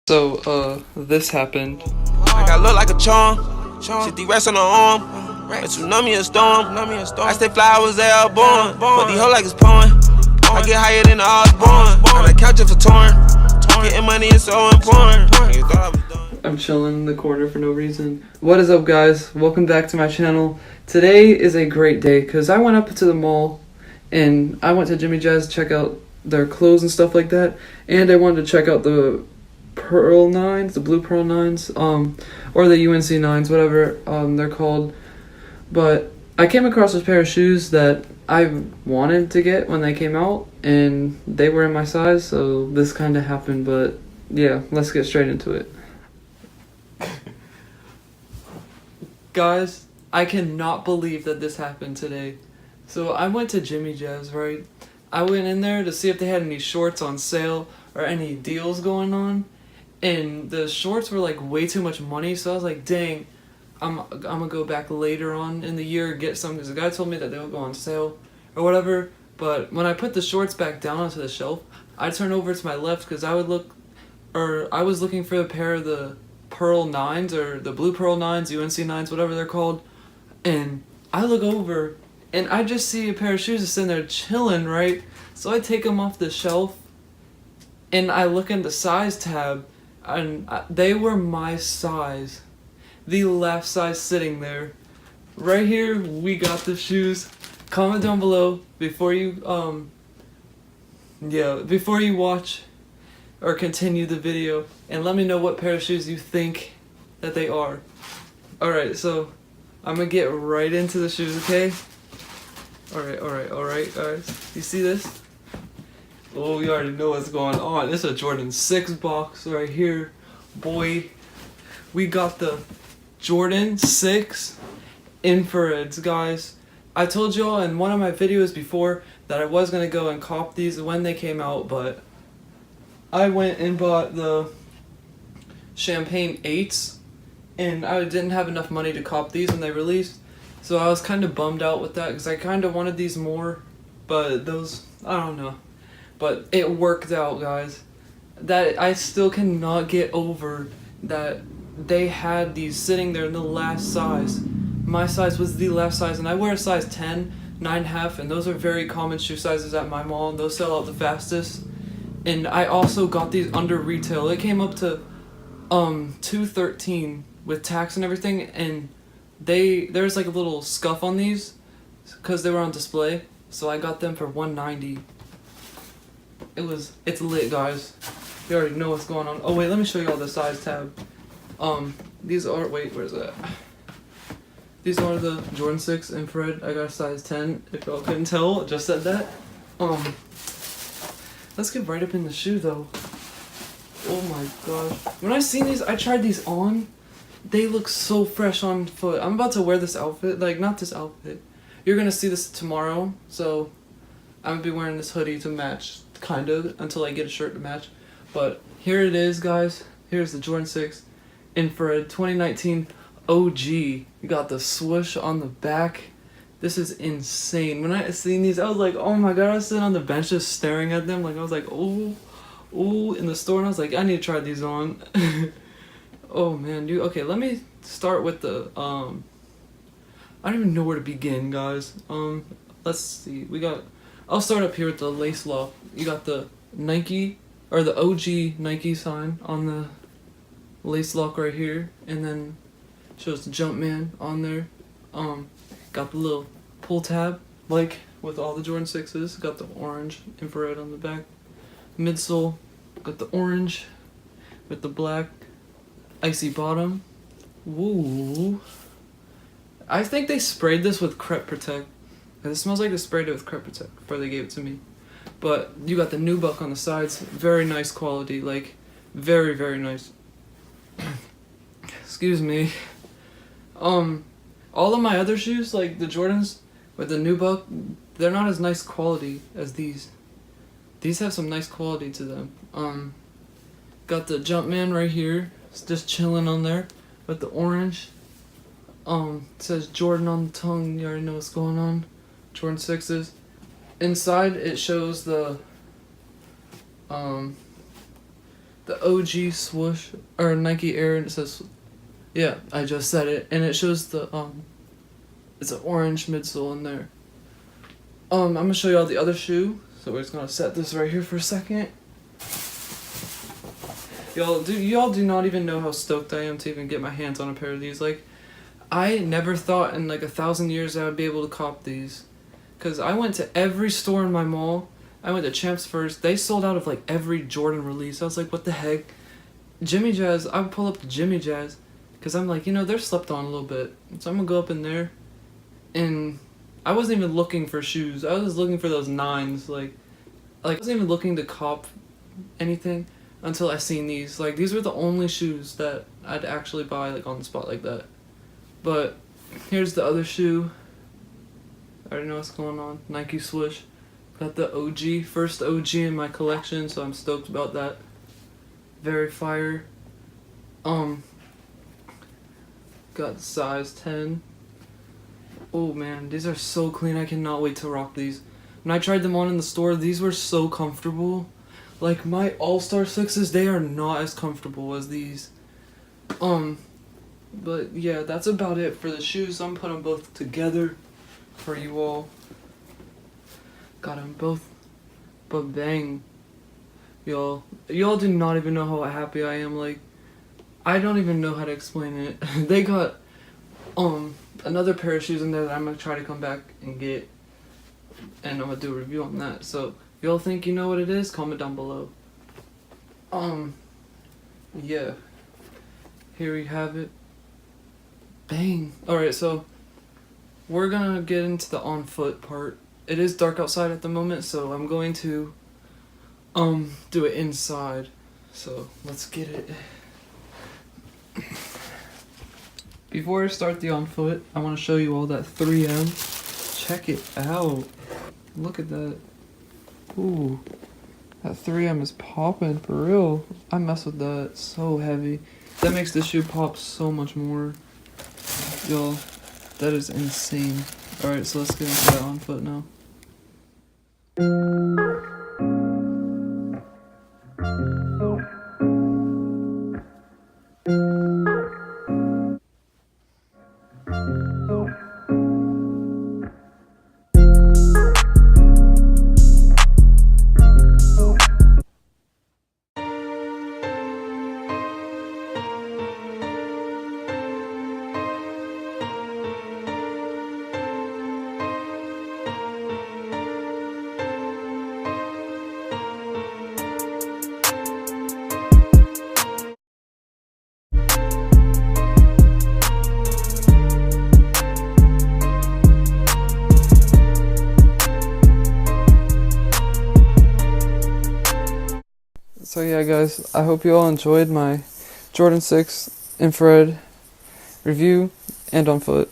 This happened. I got look like a charm. 50 rest on the arm. A tsunami, a storm. I stay fly, I was there born. But these hoes like it's pouring. I get higher than the odds born. On the couch if for torn. Getting money is so important. You thought I was done. I'm chilling in the corner for no reason. What is up, guys? Welcome back to my channel. Today is a great day because I went up to the mall and I went to Jimmy Jazz to check out their clothes and stuff like that. And I wanted to check out the Pearl 9s, the blue Pearl 9s, or the UNC 9s, whatever they're called. But I came across this pair of shoes that I wanted to get when they came out, and they were in my size, so this kind of happened. But yeah, let's get straight into it. Guys, I cannot believe that this happened today. So I went to Jimmy Jazz, right? I went in there to see if they had any shorts on sale or any deals going on. And the shorts were like way too much money, so I was like, dang, I'm gonna go back later on in the year get some, because the guy told me that they would go on sale or whatever. But when I put the shorts back down onto the shelf, I turned over to my left because I was looking for a pair of the Pearl 9s or the blue Pearl 9s, UNC 9s, whatever they're called. And I look over and I just see a pair of shoes just sitting there chilling, right? So I take them off the shelf and I look in the size tab. And they were my size, the left size sitting there. Right here, we got the shoes. Comment down below before you watch or continue the video, and let me know what pair of shoes you think that they are. Alright, so I'm gonna get right into the shoes, okay? Alright. You see this? Oh, you already know what's going on. This is a Jordan 6 box right here. Boy, we got the Jordan 6 infrareds, guys. I told y'all in one of my videos before that I was going to go and cop these when they came out, but I went and bought the Champagne 8s, and I didn't have enough money to cop these when they released, so I was kind of bummed out with that because I kind of wanted these more, but those, I don't know. But it worked out, guys. That I still cannot get over that they had these sitting there in the last size. My size was the last size, and I wear a size 10, 9.5, and those are very common shoe sizes at my mall, and those sell out the fastest. And I also got these under retail. It came up to $213 with tax and everything, and there's like a little scuff on these because they were on display, so I got them for $190. It's lit, guys. You already know what's going on. Oh wait, let me show you all the size tab. These are, wait, where's that? These are the Jordan 6 infrared. I got a size 10, if y'all couldn't tell, I just said that. Let's get right up in the shoe though. Oh my gosh. When I seen these, I tried these on. They look so fresh on foot. I'm about to wear this outfit, like not this outfit. You're gonna see this tomorrow, so I'm gonna be wearing this hoodie to match, kind of, until I get a shirt to match. But here it is, guys. Here's the Jordan 6 infrared 2019 OG. You got the swoosh on the back. This is insane. When I seen these, I was like, oh my god. I was sitting on the bench just staring at them. Like, I was like, oh, in the store, and I was like, I need to try these on. Oh man, dude. Okay, let me start with the I don't even know where to begin, guys. Let's see. I'll start up here with the lace lock. You got the Nike, or the OG Nike sign on the lace lock right here, and then shows the Jumpman on there. Got the little pull tab, like with all the Jordan 6s. Got the orange infrared on the back. Midsole, got the orange with the black icy bottom. Woo! I think they sprayed this with Crep Protect. It smells like they sprayed it with Crep Protect before they gave it to me. But you got the nubuck on the sides. Very nice quality. Like, very, very nice. Excuse me. All of my other shoes, like the Jordans with the nubuck, they're not as nice quality as these. These have some nice quality to them. Got the Jumpman right here. It's just chilling on there with the orange. It says Jordan on the tongue. You already know what's going on. Jordan 6s. Inside it shows the the OG swoosh or Nike Air, and it says, yeah, I just said it, and it shows the it's an orange midsole in there. I'm gonna show y'all the other shoe, so we're just gonna set this right here for a second. Y'all do not even know how stoked I am to even get my hands on a pair of these. Like, I never thought in like 1,000 years I would be able to cop these, cause I went to every store in my mall. I went to Champs first. They sold out of like every Jordan release. I was like, what the heck? Jimmy Jazz. I would pull up to Jimmy Jazz, cause I'm like, they're slept on a little bit. So I'm gonna go up in there, and I wasn't even looking for shoes. I was looking for those 9s. Like I wasn't even looking to cop anything until I seen these. Like, these were the only shoes that I'd actually buy like on the spot like that. But here's the other shoe. I already know what's going on. Nike swoosh. Got the OG, first OG in my collection, so I'm stoked about that. Very fire. Got the size 10. Oh man, these are so clean. I cannot wait to rock these. When I tried them on in the store, these were so comfortable. Like, my All-Star 6s, they are not as comfortable as these. But yeah, that's about it for the shoes. I'm putting them both together for you all. Got them both. But bang. Y'all do not even know how happy I am. Like, I don't even know how to explain it. They got another pair of shoes in there that I'm gonna try to come back and get, and I'm gonna do a review on that. So if y'all think you know what it is, comment down below. Yeah, here we have it. Bang. Alright, so we're gonna get into the on foot part. It is dark outside at the moment, so I'm going to do it inside. So let's get it. Before I start the on foot, I want to show you all that 3M. Check it out. Look at that. Ooh, that 3M is popping for real. I mess with that. So heavy. That makes this shoe pop so much more. Y'all, that is insane. Alright, so let's get into that on foot now. So yeah guys, I hope you all enjoyed my Jordan 6 infrared review and on foot.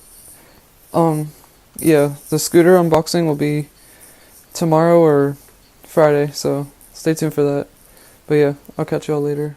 Yeah, the scooter unboxing will be tomorrow or Friday, so stay tuned for that. But yeah, I'll catch you all later.